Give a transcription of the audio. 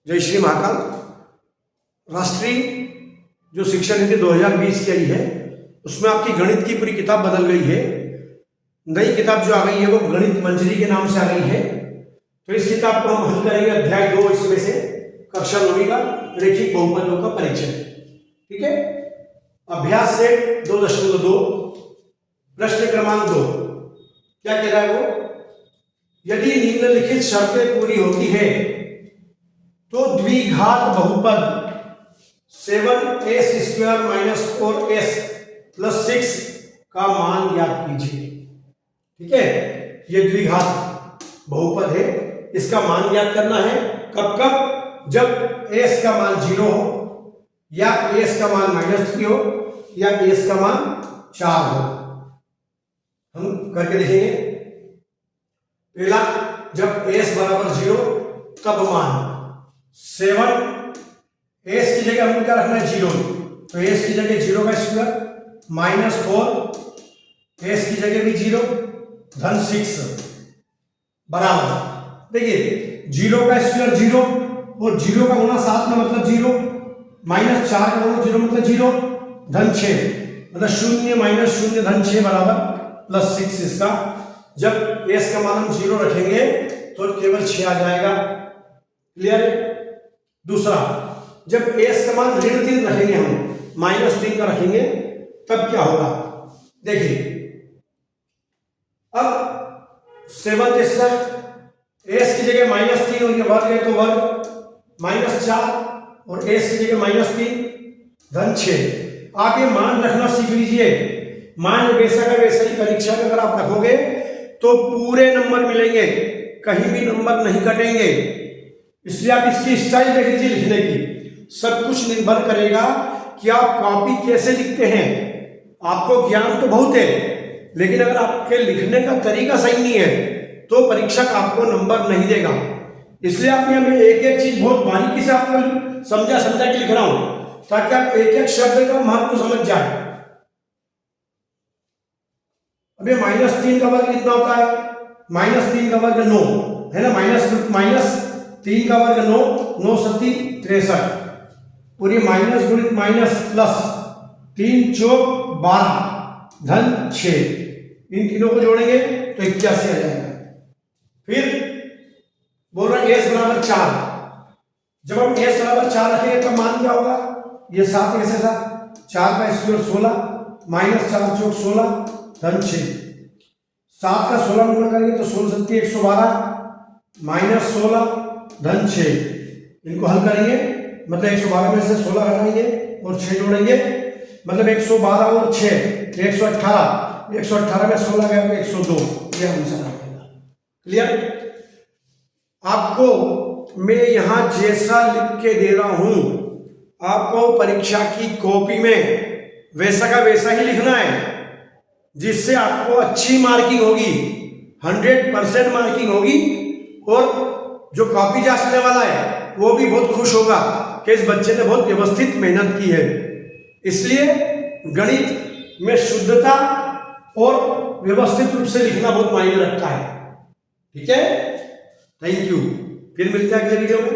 जय श्री महाकाल। राष्ट्रीय जो शिक्षा नीति 2020 की आई है उसमें आपकी गणित की पूरी किताब बदल गई है। नई किताब जो आ गई है वो गणित मंजरी के नाम से आ गई है। तो इस किताब को हम हल करेंगे अध्याय 2 इसमें से कक्षा 9वीं का रैखिक बहुपदों का परिचय। ठीक है। अभ्यास सेट 2.2 प्रश्न क्रमांक 2 क्या कह रहा है वो, यदि निम्नलिखित शर्तें पूरी होती है तो द्विघात बहुपद 7s² - 4s + 6 का मान ज्ञात कीजिए। ठीक है, ये द्विघात बहुपद है, इसका मान ज्ञात करना है। कब कब? जब s का मान 0 हो या s का मान -3 हो या s का मान 4 हो। हम करके देखेंगे। पहला, जब s बराबर 0 तब मान 7 s की जगह हमको क्या रखना है 0, तो s की जगह 0 का स्क्वायर -4 s की जगह भी 0 धन 6 बराबर। देखिए 0 का स्क्वायर 0 और 0 का गुणा 7 में मतलब 0 -4 का गुणा 0 मतलब 0 धन 6 मतलब 0 - 0 धन 6 बराबर +6 इसका। जब s का मान हम 0 रखेंगे तो केवल 6 आ जाएगा। क्लियर है। दूसरा, जब s का मान -3 रखेंगे हम -3 का रखेंगे तब क्या होगा देखिए। अब 7 s की जगह -3 और ये वर्ग है तो वर्ग -4 और s की जगह -3 धन 6। आप ये मान रखना सीख लीजिए। मान वैसा का वैसा ही परीक्षा में अगर आप रखोगे तो पूरे नंबर मिलेंगे, कहीं भी नंबर नहीं कटेंगे। इसलिए आप इसकी स्टाइल देख लीजिए लिखने की। सब कुछ निर्भर करेगा कि आप कॉपी कैसे लिखते हैं। आपको ज्ञान तो बहुत है लेकिन अगर आपके लिखने का तरीका सही नहीं है तो परीक्षक आपको नंबर नहीं देगा। इसलिए आप मैं एक एक चीज बहुत बारीकी से आपको समझा के लिख रहा हूं ताकि आप एक एक शब्द का महत्व समझ जाए। अब ये -3 का वर्ग कितना होता है? -3 का वर्ग 9 है ना। -3 का वर्ग 9, 9 × 7 = 63 और ये माइनस गुणित माइनस प्लस 3 × 4 = 12 धन 6। इन तीनों को जोड़ेंगे तो 81 आ जाएगा। फिर बोल रहा है s बराबर 4। जब हम s बराबर 4 रखेंगे तब मान क्या होगा? ये 7 ऐसे था, 4 का स्क्वायर 16 -4 × 16 धन 6। 7 का 16 गुणा करेंगे तो 16 × 7 = 112 -16 धन 6। इनको हल करेंगे मतलब 112 में से 16 घटाएंगे और 6 जोड़ेंगे मतलब 112 और 6 118 में 16 गया तो 102। ये आंसर आ जाएगा। क्लियर। आपको मैं यहां जैसा लिख के दे रहा हूं आपको परीक्षा की कॉपी में वैसा का वैसा ही लिखना है जिससे आपको अच्छी मार्किंग होगी, 100% मार्किंग होगी। और जो कॉपी जांचने वाला है वो भी बहुत खुश होगा कि इस बच्चे ने बहुत व्यवस्थित मेहनत की है। इसलिए गणित में शुद्धता और व्यवस्थित रूप से लिखना बहुत मायने रखता है। ठीक है। Thank you. फिर मिलते हैं अगले वीडियो में।